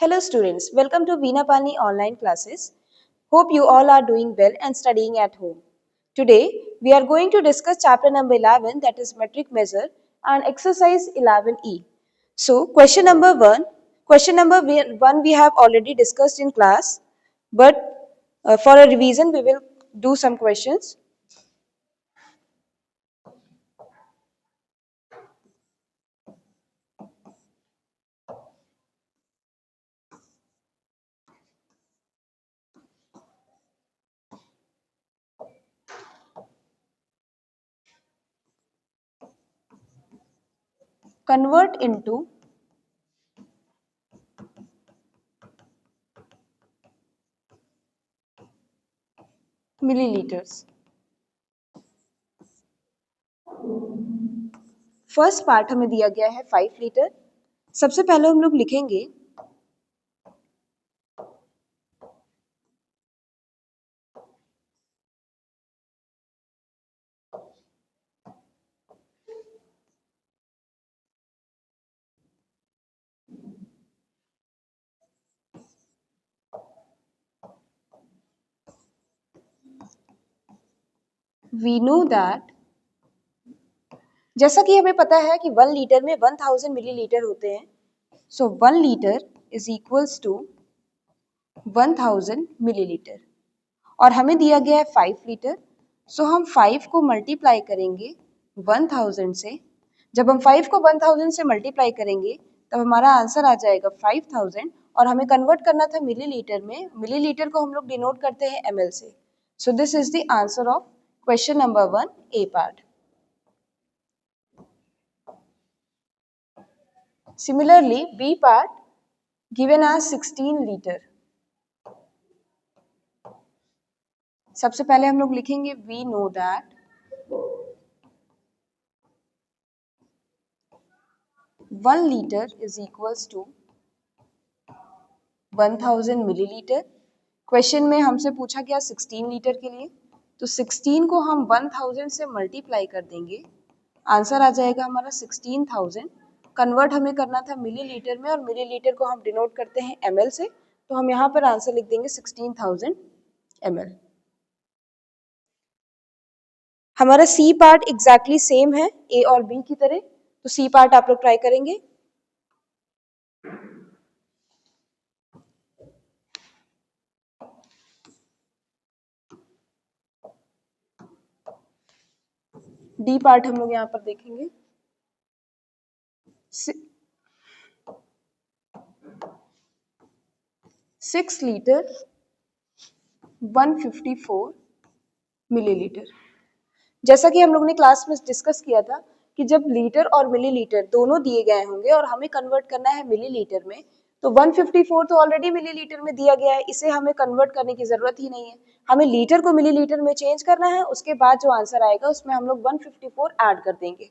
Hello students, welcome to Veena Pani online classes. Hope you all are doing well and studying at home. Today we are going to discuss chapter number 11, that is metric measure, and exercise 11E. So question number 1 we have already discussed in class, but for a revision we will do some questions. Convert into milliliters. First part हमें दिया गया है 5 litre. सबसे पहले हम लोग लिखेंगे we know that, जैसा कि हमें पता है कि 1 लीटर में 1000 मिलीलीटर होते हैं. So 1 litre is equals to 1000 millilitre और हमें दिया गया है 5 लीटर. सो हम 5 को मल्टीप्लाई करेंगे 1000 से. जब हम 5 को 1000 से मल्टीप्लाई करेंगे तब हमारा आंसर आ जाएगा 5000 और हमें कन्वर्ट करना था मिलीलीटर में. मिलीलीटर को हम लोग डिनोट करते हैं ml से. So this is the answer of question number 1 A part. Similarly, B part given as 16 liter. सबसे पहले हम लोग लिखेंगे we know that 1 liter is equals to 1000 millilitre. Question में हमसे पूछा गया 16 लीटर के लिए, तो 16 को हम 1000 से मल्टीप्लाई कर देंगे. आंसर आ जाएगा हमारा 16000. कन्वर्ट हमें करना था मिलीलीटर में और मिलीलीटर को हम डिनोट करते हैं ml से, तो हम यहाँ पर आंसर लिख देंगे 16000 ml. हमारा सी पार्ट एग्जैक्टली सेम है ए और बी की तरह, तो सी पार्ट आप लोग ट्राई करेंगे. डी पार्ट हम लोग यहाँ पर देखेंगे. 6 लीटर 154 मिलीलीटर. जैसा कि हम लोग ने क्लास में डिस्कस किया था कि जब लीटर और मिलीलीटर दोनों दिए गए होंगे और हमें कन्वर्ट करना है मिलीलीटर में, तो 154 तो ऑलरेडी मिलीलीटर में दिया गया है, इसे हमें कन्वर्ट करने की जरूरत ही नहीं है. हमें लीटर को मिलीलीटर में चेंज करना है. उसके बाद जो आंसर आएगा उसमें हम लोग 154 ऐड कर देंगे.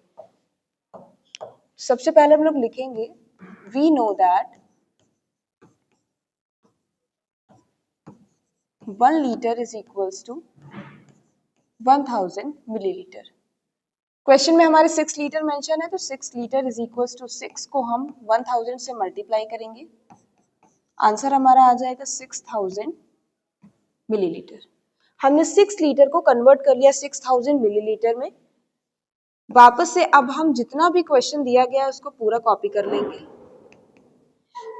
सबसे पहले हम लोग लिखेंगे we know that 1 litre is equals to 1000 millilitre. Question में हमारे 6 लीटर मेंशन है, तो 6 लीटर इज इक्वल्स टू 6 को हम 1000 से मल्टीप्लाई करेंगे. आंसर हमारा आ जाएगा 6000 मिलीलीटर. हमने 6 लीटर को कन्वर्ट कर लिया 6000 मिलीलीटर में. वापस से अब हम जितना भी क्वेश्चन दिया गया है उसको पूरा कॉपी कर लेंगे.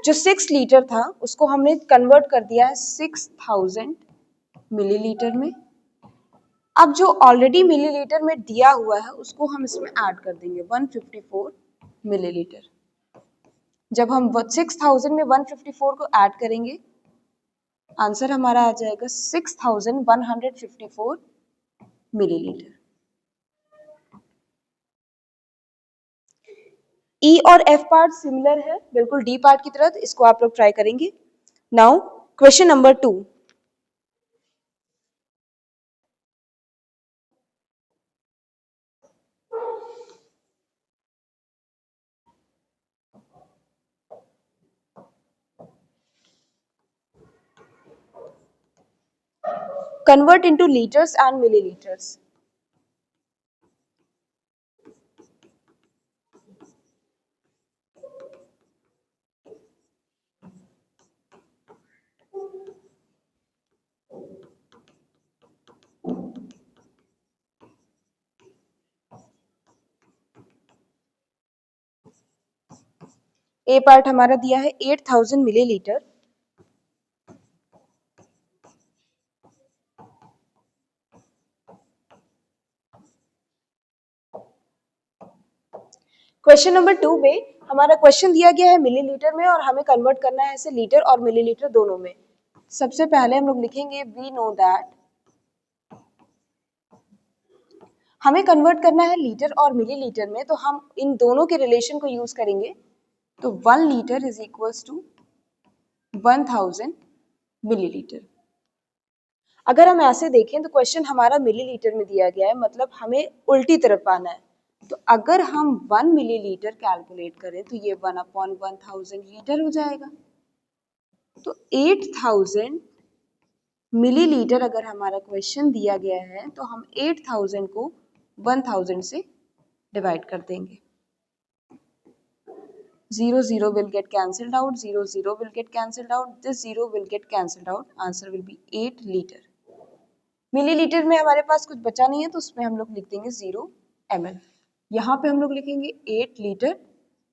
जो 6 लीटर था उसको हमने कन्वर्ट कर दिया है 6000 मिलीलीटर में. अब जो ऑलरेडी मिलीलीटर में दिया हुआ है उसको हम इसमें ऐड कर देंगे 154 मिलीलीटर. जब हम 6000 में 154 को ऐड करेंगे आंसर हमारा आ जाएगा 6154 मिलीलीटर. ई और एफ पार्ट सिमिलर है बिल्कुल डी पार्ट की तरह, तो इसको आप लोग ट्राई करेंगे. Now question number 2. Convert into liters and milliliters. A part हमारा दिया है 8000 मिलीलीटर। क्वेश्चन नंबर 2 में हमारा क्वेश्चन दिया गया है मिलीलीटर में और हमें कन्वर्ट करना है इसे लीटर और मिलीलीटर दोनों में। सबसे पहले हम लोग लिखेंगे वी नो दैट, हमें कन्वर्ट करना है लीटर और मिलीलीटर में, तो हम इन दोनों के रिलेशन को यूज करेंगे। तो 1 litre is equals to 1000 millilitre. अगर हम ऐसे देखें तो क्वेश्चन हमारा मिलीलीटर में दिया गया है, मतलब हमें उल्टी तरफ आना है। तो अगर हम 1 मिलीलीटर कैलकुलेट करें तो ये 1/1000 लीटर हो जाएगा। तो 8000 मिलीलीटर अगर हमारा क्वेश्चन दिया गया है तो हम 8000 को 1000 से डिवाइड कर देंगे। 0 0 will get cancelled out, 0 0 will get cancelled out, this 0 will get cancelled out, answer will be 8 litre. Millilitre में हमारे पास कुछ बचा नहीं है तो उसमें हम लोग लिख देंगे 0 ml। यहाँ पे हम लोग लिखेंगे 8 litre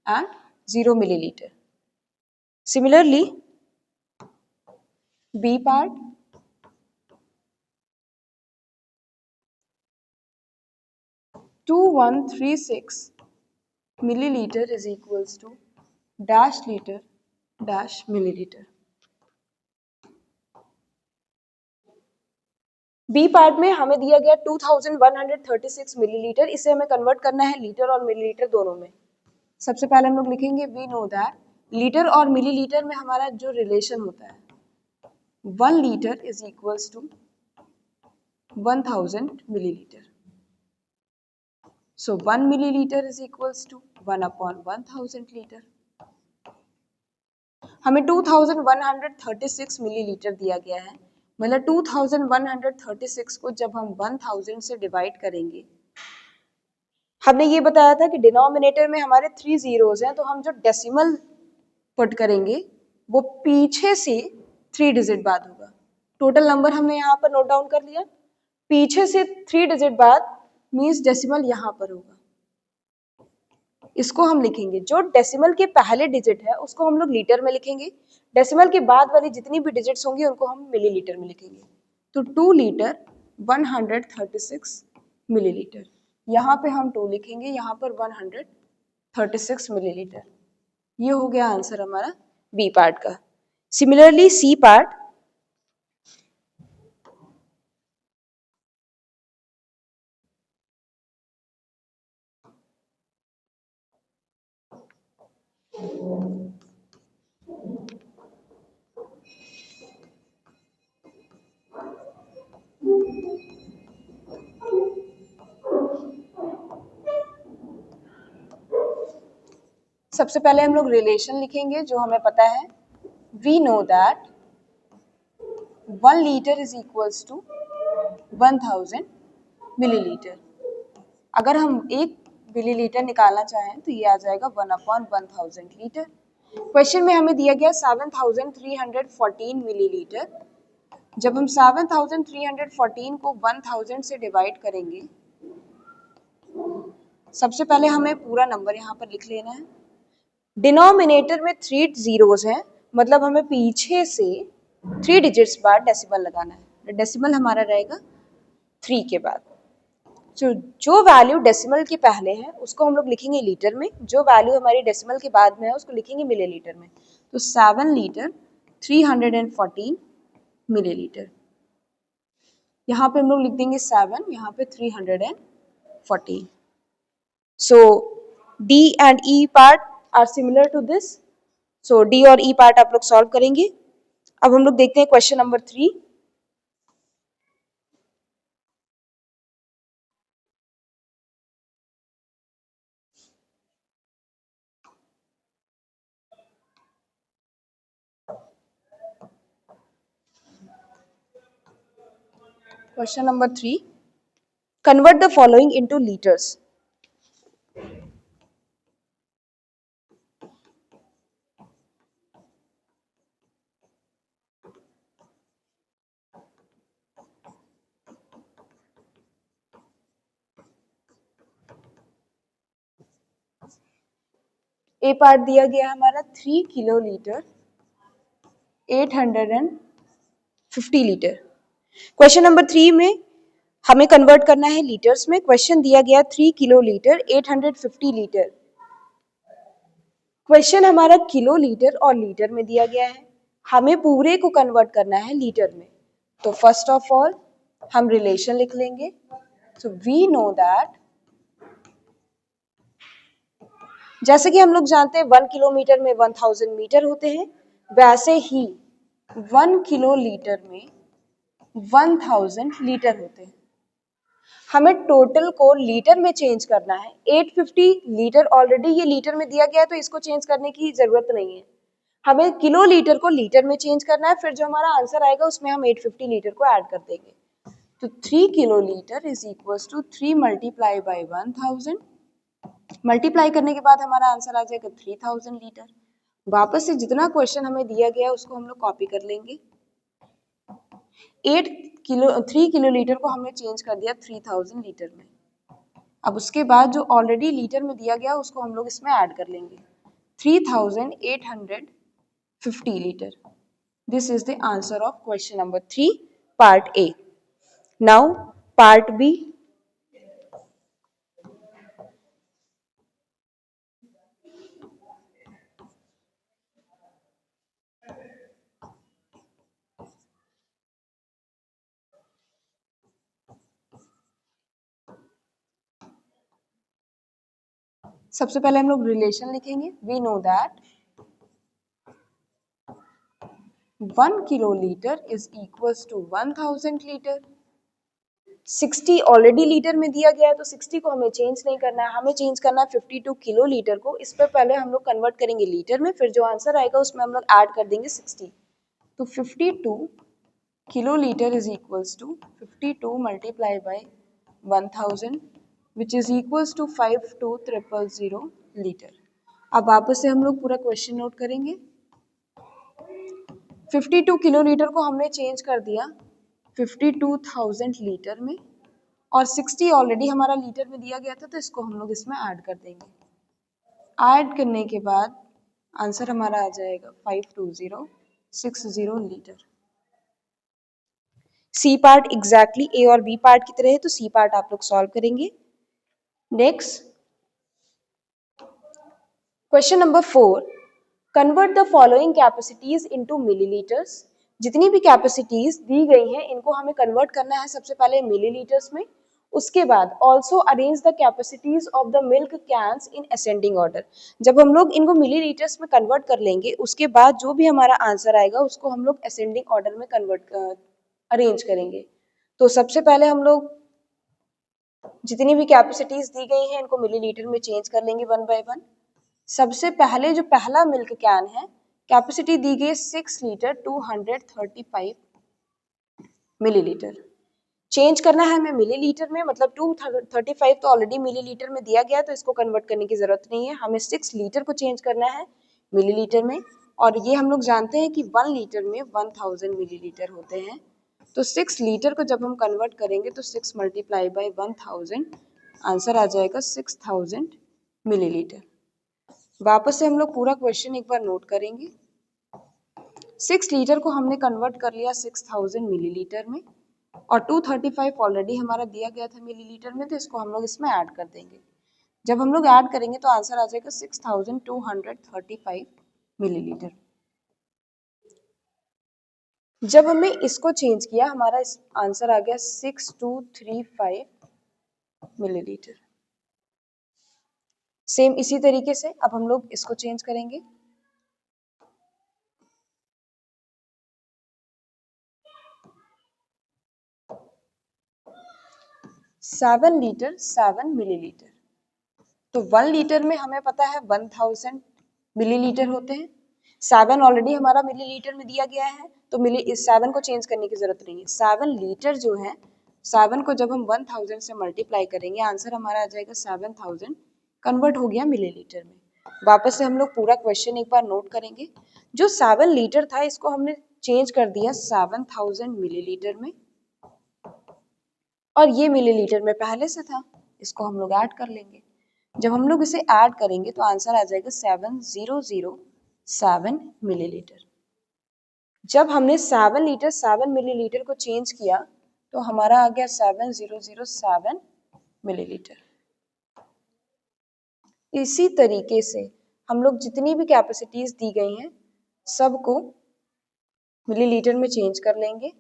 and 0 millilitre. Similarly B part, to 2136 milliliter is equals to dash liter dash milliliter। B part में हमें दिया गया 2136 मिलीलीटर, इसे हमें कन्वर्ट करना है लीटर और मिलीलीटर दोनों में। सबसे पहले हम लोग लिखेंगे वी नो दैट, लीटर और मिलीलीटर में हमारा जो रिलेशन होता है 1 litre is equals to 1000 millilitre. So 1 milliliter is equals to 1/1000 litre. हमें 2136 मिलीलीटर दिया गया है, मतलब 2136 को जब हम 1000 से डिवाइड करेंगे, हमने ये बताया था कि डिनोमिनेटर में हमारे 3 जीरोस हैं, तो हम जो डेसिमल पुट करेंगे वो पीछे से 3 डिजिट बाद होगा। टोटल नंबर हमने यहाँ पर नोट डाउन कर लिया, पीछे से 3 डिजिट बाद मीन्स डेसिमल यहाँ पर होगा। इसको हम लिखेंगे, जो डेसिमल के पहले डिजिट है उसको हम लोग लीटर में लिखेंगे, डेसिमल के बाद वाली जितनी भी डिजिट्स होंगी उनको हम मिलीलीटर में लिखेंगे। तो 2 लीटर 136 मिलीलीटर, यहाँ पे हम 2 लिखेंगे, यहाँ पर 136 मिलीलीटर। ये हो गया आंसर हमारा बी पार्ट का। सिमिलरली सी पार्ट, सबसे पहले हम लोग रिलेशन लिखेंगे जो हमें पता है। We know that 1 litre is equals to 1000 millilitre. अगर हम 1 मिलीलीटर निकालना चाहें तो ये आ जाएगा 1/1000 लीटर। क्वेश्चन में हमें दिया गया 7314 मिलीलीटर। जब हम 7314 को 1000 से डिवाइड करेंगे, सबसे पहले हमें पूरा नंबर यहाँ पर लिख लेना है। डिनोमिनेटर में 3 जीरोस हैं, मतलब हमें पीछे से 3 डिजिट्स बाद डेसिमल लगाना है। डेसिमल हमारा रहेगा 3 के बाद। जो वैल्यू डेसिमल के पहले है उसको हम लोग लिखेंगे लीटर में, जो वैल्यू हमारी डेसिमल के बाद में है उसको लिखेंगे मिलीलीटर में। तो 7 लीटर 314 मिलीलीटर, यहाँ पे हम लोग लिख देंगे 7, यहाँ पे 314। So D and E part are similar to this. So D और ई पार्ट आप लोग सॉल्व करेंगे। अब हम लोग देखते हैं question number 3। Question number 3. Convert the following into liters. A part दिया गया है हमारा 3 kilo litre 850 litre. Question number 3 में हमें कन्वर्ट करना है लीटर्स में। क्वेश्चन दिया गया 3 किलो लीटर 850 लीटर। क्वेश्चन हमारा किलो लीटर और लीटर में दिया गया है, हमें पूरे को कन्वर्ट करना है लीटर में। तो फर्स्ट ऑफ ऑल हम रिलेशन लिख लेंगे। सो वी नो दैट, जैसे कि हम लोग जानते हैं 1 किलोमीटर में 1000 मीटर होते हैं, वैसे ही 1 किलो लीटर में 1000 लीटर होते हैं। हमें टोटल को लीटर में चेंज करना है। 850 लीटर ऑलरेडी ये लीटर में दिया गया है, तो इसको चेंज करने की जरूरत नहीं है। हमें किलो लीटर को लीटर में चेंज करना है, फिर जो हमारा आंसर आएगा उसमें हम 850 लीटर को ऐड कर देंगे। तो 3 kilo litre is equal to 3 multiply by 1000, multiply करने के बाद हमारा आंसर आ जाएगा 3000 लीटर। वापस से जितना क्वेश्चन हमें दिया गया है उसको हम लोग कॉपी कर लेंगे। 3 किलो लीटर को हमने चेंज कर दिया 3000 लीटर में। अब उसके बाद जो ऑलरेडी लीटर में दिया गया उसको हम लोग इसमें ऐड कर लेंगे, 3850 litre. This is the answer of question number 3 part A. Now part B. सबसे पहले हम लोग रिलेशन लिखेंगे। We know that 1 kilo litre is equal to 1000 litre. 60 already litre में दिया गया है, तो 60 को हमें चेंज नहीं करना है, हमें चेंज करना है 52 किलो लीटर को। इस पर पहले हम लोग कन्वर्ट करेंगे लीटर में, फिर जो आंसर आएगा उसमें हम लोग ऐड कर देंगे 60। तो 52 kilo litre is equals to 52 multiply by 1000 which is equals to 52000 litre. अब वापस से हम लोग पूरा क्वेश्चन नोट करेंगे। 52 किलो लीटर को हमने चेंज कर दिया 52,000 लीटर में, और 60 ऑलरेडी हमारा लीटर में दिया गया था, तो इसको हम लोग इसमें ऐड कर देंगे। ऐड करने के बाद आंसर हमारा आ जाएगा 52060 लीटर। सी पार्ट एग्जैक्टली ए और बी पार्ट की तरह है, तो सी पार्ट आप लोग सॉल्व करेंगे। Next question number 4, convert the following capacities into millilitres. जितनी भी कैपेसिटीज दी गई हैं इनको हमें कन्वर्ट करना है सबसे पहले मिलीलीटर्स में। उसके बाद also arrange the capacities of the milk cans in ascending order. जब हम लोग इनको मिलीलीटर्स में कन्वर्ट कर लेंगे उसके बाद जो भी हमारा आंसर आएगा उसको हम लोग असेंडिंग ऑर्डर में कन्वर्ट अरेंज करेंगे। तो सबसे पहले हम लोग जितनी भी कैपेसिटीज दी गई हैं इनको मिलीलीटर में चेंज कर लेंगे वन बाय वन। सबसे पहले जो पहला मिल्क कैन है, कैपेसिटी दी गई 6 लीटर 235 मिलीलीटर। चेंज करना है हमें मिलीलीटर में, मतलब 235 तो ऑलरेडी मिलीलीटर में दिया गया तो इसको कन्वर्ट करने की जरूरत नहीं है, हमें 6 लीटर को चेंज करना है मिलीलीटर में। और ये हम लोग जानते हैं कि 1 लीटर में 1000 मिलीलीटर होते हैं। तो 6 लीटर को जब हम कन्वर्ट करेंगे तो 6 मल्टीप्लाई बाई 1000, आंसर आ जाएगा 6000 मिलीलीटर। वापस से हम लोग पूरा क्वेश्चन एक बार नोट करेंगे। 6 लीटर को हमने कन्वर्ट कर लिया 6000 मिलीलीटर में, और 235 ऑलरेडी हमारा दिया गया था मिलीलीटर में, तो इसको हम लोग इसमें ऐड कर देंगे। जब हम लोग ऐड करेंगे तो आंसर आ जाएगा 6235 मिलीलीटर। जब हमने इसको चेंज किया हमारा आंसर आ गया 6235 मिलीलीटर। सेम इसी तरीके से अब हम लोग इसको चेंज करेंगे। Seven litre 7 millilitre. तो 1 लीटर में हमें पता है 1000 मिलीलीटर होते हैं। 7 ऑलरेडी हमारा मिलीलीटर में दिया गया है, तो इस 7 को चेंज करने की जरूरत नहीं है। 7 लीटर जो है, 7 को जब हम 1000 से मल्टीप्लाई करेंगे आंसर हमारा आ जाएगा 7000, कन्वर्ट हो गया मिलीलीटर में। वापस से हम लोग पूरा क्वेश्चन एक बार नोट करेंगे। जो 7 लीटर था इसको हमने चेंज कर दिया 7000 मिलीलीटर में, और ये मिलीलीटर में पहले से था, इसको हम लोग ऐड कर लेंगे। जब हम लोग इसे ऐड करेंगे तो आंसर आ जाएगा 7007 मिलीलीटर। जब हमने 7 लीटर 7 मिलीलीटर को चेंज किया तो हमारा आ गया 7007 मिलीलीटर। इसी तरीके से हम लोग जितनी भी कैपेसिटीज दी गई हैं सबको मिलीलीटर में चेंज कर लेंगे।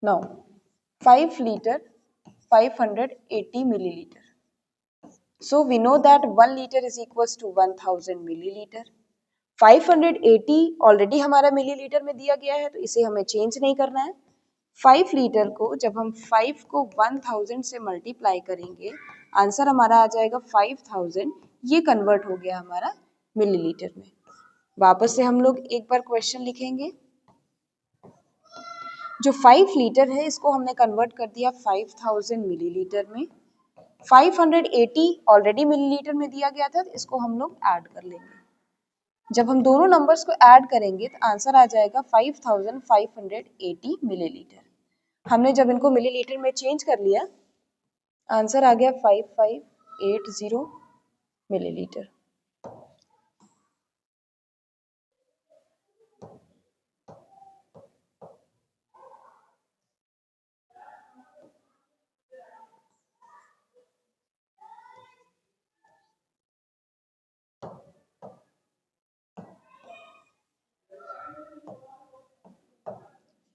Now 5 liter 580 milliliter. So we know that 1 liter is equals to 1000 milliliter. 580 already हमारा मिलीलीटर में दिया गया है तो इसे हमें चेंज नहीं करना है। 5 लीटर को जब हम 5 को 1000 से मल्टीप्लाई करेंगे आंसर हमारा आ जाएगा 5000। ये कन्वर्ट हो गया हमारा मिलीलीटर में। वापस से हम लोग एक बार क्वेश्चन लिखेंगे। जो 5 लीटर है इसको हमने कन्वर्ट कर दिया 5000 मिलीलीटर में। 580 ऑलरेडी मिलीलीटर में दिया गया था तो इसको हम लोग ऐड कर लेंगे। जब हम दोनों नंबर्स को ऐड करेंगे तो आंसर आ जाएगा 5580 मिलीलीटर। हमने जब इनको मिलीलीटर में चेंज कर लिया आंसर आ गया 5580 millilitre.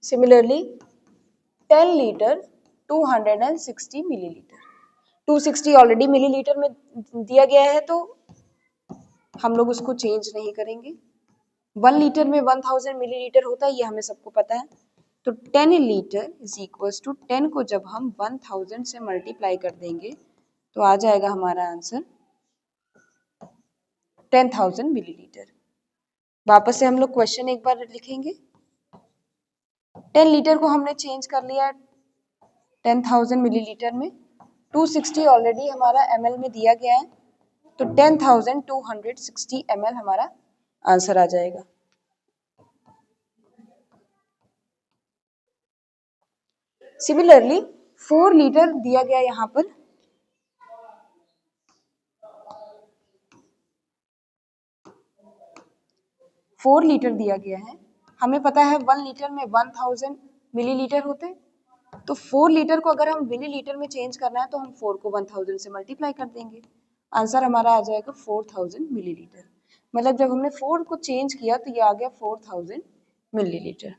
Similarly 10 litre 260 millilitre. 260 already millilitre में दिया गया है तो हम लोग उसको चेंज नहीं करेंगे। 1 लीटर में 1000 मिलीलीटर होता है ये हमें सबको पता है। तो 10 लीटर इज इक्वल्स टू 10 को जब हम 1000 से मल्टीप्लाई कर देंगे तो आ जाएगा हमारा आंसर 10,000 मिलीलीटर। वापस से हम लोग क्वेश्चन एक बार लिखेंगे। 10 लीटर को हमने चेंज कर लिया 10,000 मिलीलीटर में। 260 ऑलरेडी हमारा ml में दिया गया है तो 10,260 ml हमारा आंसर आ जाएगा। सिमिलरली 4 लीटर दिया गया यहाँ पर। 4 लीटर दिया गया है। हमें पता है 1 लीटर में 1000 मिलीलीटर होते हैं तो 4 लीटर को अगर हम मिलीलीटर में चेंज करना है तो हम 4 को 1000 से मल्टीप्लाई कर देंगे। आंसर हमारा आ जाएगा 4000 मिलीलीटर। मतलब जब हमने 4 को चेंज किया तो ये आ गया 4000 मिलीलीटर।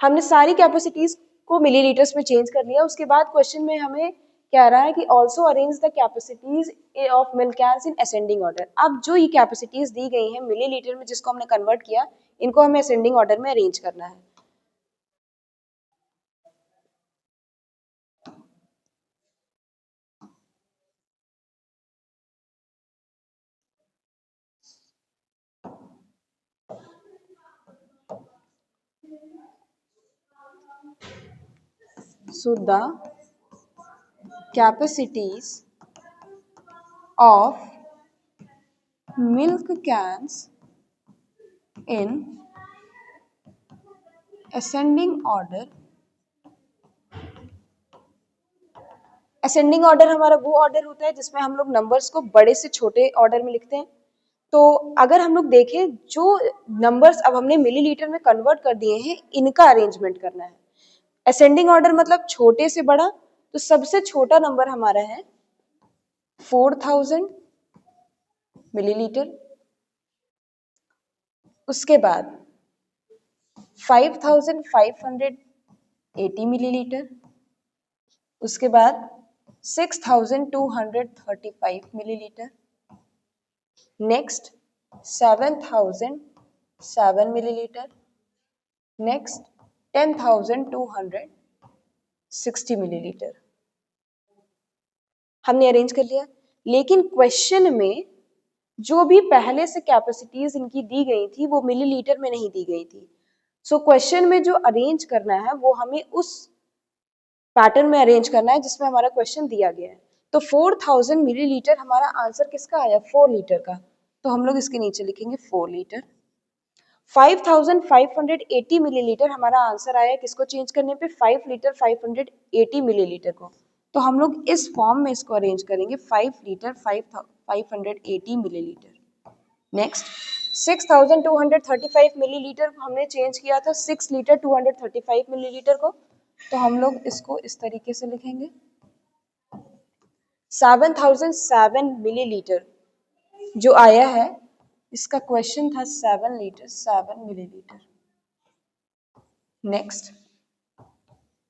हमने सारी कैपेसिटीज को मिलीलीटर्स में चेंज कर लिया। उसके बाद क्वेश्चन में हमें कह रहा है कि also arrange the capacities of milk cans in ascending order. अब जो ये कैपेसिटीज दी गई हैं मिलीलीटर में जिसको हमने कन्वर्ट किया इनको हमें असेंडिंग ऑर्डर में अरेंज करना है। So the capacities of milk cans in ascending order। Ascending order हमारा वो ऑर्डर होता है जिसमें हम लोग नंबर्स को बड़े से छोटे ऑर्डर में लिखते हैं। तो अगर हम लोग देखें जो नंबर्स अब हमने मिलीलीटर में कन्वर्ट कर दिए हैं इनका अरेंजमेंट करना है। असेंडिंग ऑर्डर मतलब छोटे से बड़ा। तो सबसे छोटा नंबर हमारा है 4000 मिलीलीटर। उसके बाद 5580 मिलीलीटर। उसके बाद 6235 millilitre. Next 7007 millilitre. Next 10260 millilitre. हमने अरेंज कर लिया। लेकिन क्वेश्चन में जो भी पहले से कैपेसिटीज इनकी दी गई थी वो मिलीलीटर में नहीं दी गई थी। सो क्वेश्चन में जो अरेंज करना है वो हमें उस पैटर्न में अरेंज करना है जिसमें हमारा क्वेश्चन दिया गया है। तो 4000 मिलीलीटर हमारा आंसर किसका आया 4 लीटर का। तो हम लोग इसके नीचे लिखेंगे 4 लीटर। 5580 मिलीलीटर हमारा आंसर आया, किसको चेंज करने पे 5 लीटर 580 मिलीलीटर को। तो हम लोग इस फॉर्म में इसको अरेंज करेंगे 5 लीटर 580 मिलीलीटर। नेक्स्ट 6235 मिलीलीटर हमने चेंज किया था 6 लीटर 235 मिलीलीटर को, तो हम लोग इसको इस तरीके से लिखेंगे 7007 मिलीलीटर जो आया है, इसका क्वेश्चन था 7 litre 7 millilitre. Next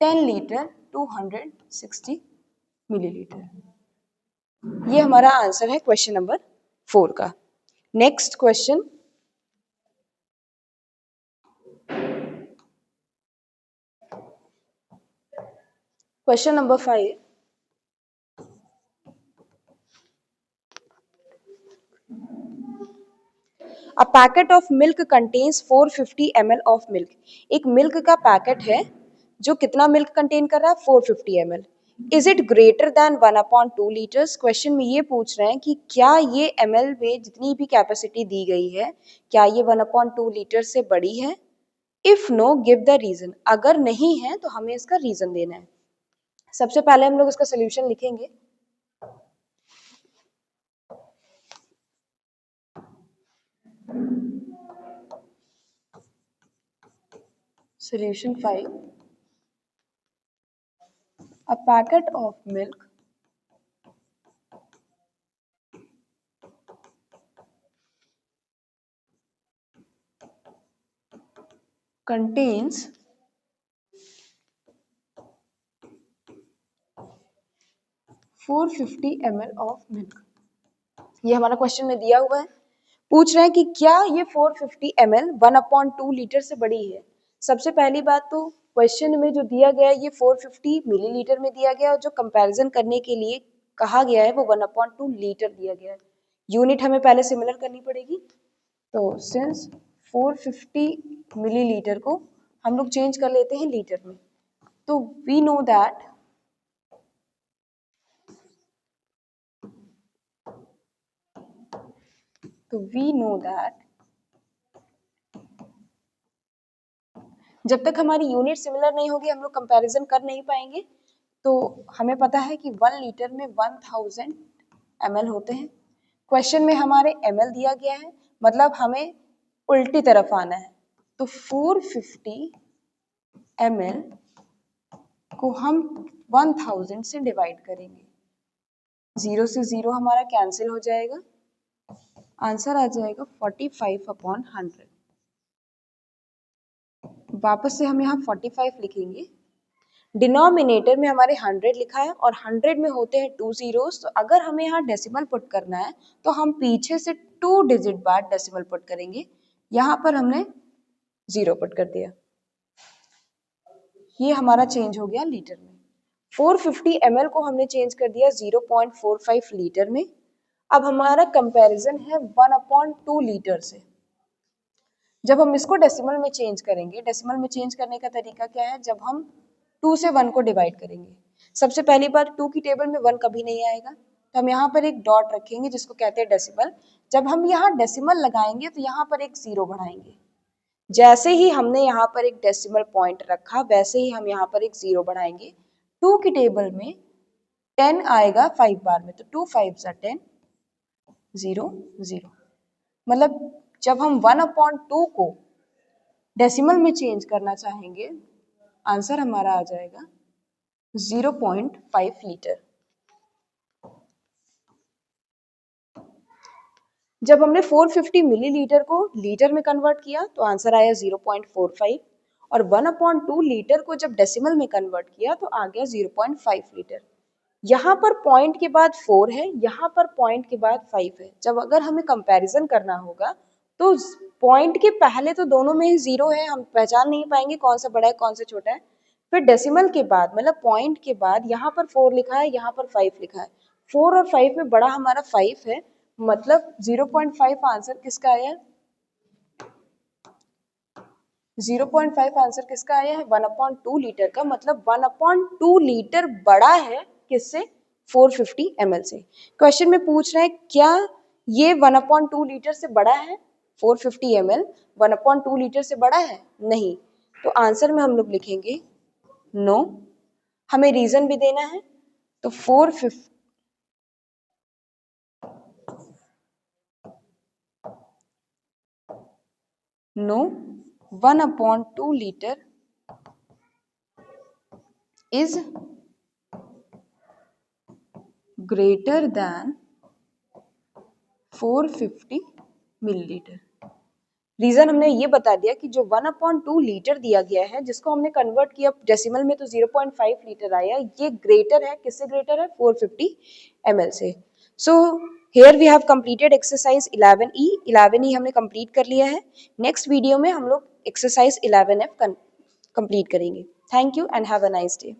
10 litre 260 millilitre, ये हमारा आंसर है क्वेश्चन नंबर 4 का। Next question number 5, A packet of milk contains 450 ml of milk। एक मिल्क का पैकेट है जो कितना मिल्क कंटेन कर रहा है 450 ml। Is it greater than 1/2 litres. Question में ये पूछ रहे हैं कि क्या ये ml में जितनी भी कैपेसिटी दी गई है क्या ये 1/2 लीटर से बड़ी है। If no give the reason, अगर नहीं है तो हमें इसका रीजन देना है। सबसे पहले हम लोग इसका सोल्यूशन लिखेंगे। Solution 5, a packet of milk contains 450 ml of milk। ये हमारा क्वेश्चन में दिया हुआ है, पूछ रहे हैं कि क्या ये 450 ml 1/2 लीटर से बड़ी है। सबसे पहली बात तो क्वेश्चन में जो दिया गया है ये 450 मिलीलीटर में दिया गया है, और जो कंपैरिजन करने के लिए कहा गया है वो 1/2 लीटर दिया गया है। यूनिट हमें पहले सिमिलर करनी पड़ेगी। तो सिंस 450 मिलीलीटर को हम लोग चेंज कर लेते हैं लीटर में, तो वी नो दैट जब तक हमारी यूनिट सिमिलर नहीं होगी हम लोग कंपैरिजन कर नहीं पाएंगे। तो हमें पता है कि 1 लीटर में 1000 ml होते हैं। क्वेश्चन में हमारे ml दिया गया है, मतलब हमें उल्टी तरफ आना है। तो 450 ml को हम 1000 से डिवाइड करेंगे, 0 से 0 हमारा कैंसिल हो जाएगा, आंसर आ जाएगा 45/100। वापस से हम यहाँ 45 लिखेंगे। डिनोमिनेटर में हमारे 100 लिखा है और 100 में होते हैं 2 zeros, तो अगर हमें यहाँ डेसिमल पुट करना है तो हम पीछे से 2 डिजिट बाद डेसिमल पुट करेंगे। यहाँ पर हमने 0 पुट कर दिया, ये हमारा चेंज हो गया लीटर में। 450 ml को हमने चेंज कर दिया 0.45 लीटर में। अब हमारा कंपैरिजन है 1/2 लीटर से। जब हम इसको डेसिमल में चेंज करेंगे, डेसिमल में चेंज करने का तरीका क्या है, जब हम 2 से 1 को डिवाइड करेंगे। सबसे पहली बात 2 की टेबल में 1 कभी नहीं आएगा, तो हम यहाँ पर एक डॉट रखेंगे जिसको कहते हैं डेसिमल। जब हम यहाँ डेसिमल लगाएंगे तो यहाँ पर एक 0 बढ़ाएंगे। जैसे ही हमने यहाँ पर एक डेसिमल पॉइंट रखा वैसे ही हम यहाँ पर एक 0 बढ़ाएंगे। 2 की टेबल में 10 आएगा 5 बार में, तो 2 5 10 0 0। मतलब जब हम 1/2 को डेसिमल में चेंज करना चाहेंगे, आंसर हमारा आ जाएगा 0.5 लीटर। जब हमने 450 मिलीलीटर को लीटर में कन्वर्ट किया तो आंसर आया 0.45, और 1/2 लीटर को जब डेसिमल में कन्वर्ट किया तो आ गया 0.5 लीटर। यहाँ पर पॉइंट के बाद 4 है, यहाँ पर पॉइंट के बाद 5 है। जब अगर हमें कंपैरिजन करना होगा तो पॉइंट के पहले तो दोनों में ही 0 है, हम पहचान नहीं पाएंगे कौन सा बड़ा है कौन सा छोटा है। फिर डेसिमल के बाद मतलब पॉइंट के बाद यहाँ पर 4 लिखा है, यहाँ पर 5 लिखा है। 4 और 5 में बड़ा हमारा 5 है, मतलब 0.5 आंसर किसका आया है, 0.5 आंसर किसका आया है 1/2 लीटर का। मतलब 1/2 लीटर बड़ा है किससे, 450 ml से। क्वेश्चन में पूछ रहे हैं क्या ये 1/2 लीटर से बड़ा है। 450 ml 1/2 लीटर से बड़ा है? नहीं। तो आंसर में हम लोग लिखेंगे नो। हमें रीजन भी देना है, तो 450 no 1/2 litre is greater than 450 millilitre. Reason हमने ये बता दिया कि जो 1/2 लीटर दिया गया है, जिसको हमने कन्वर्ट किया डेसिमल में तो 0.5 लीटर आया, ये ग्रेटर है, किससे ग्रेटर है? 450 ml से। So here we have completed exercise 11E। 11E हमने कंप्लीट कर लिया है। नेक्स्ट वीडियो में हम लोग एक्सरसाइज 11F कंप्लीट करेंगे। Thank you and have a nice day.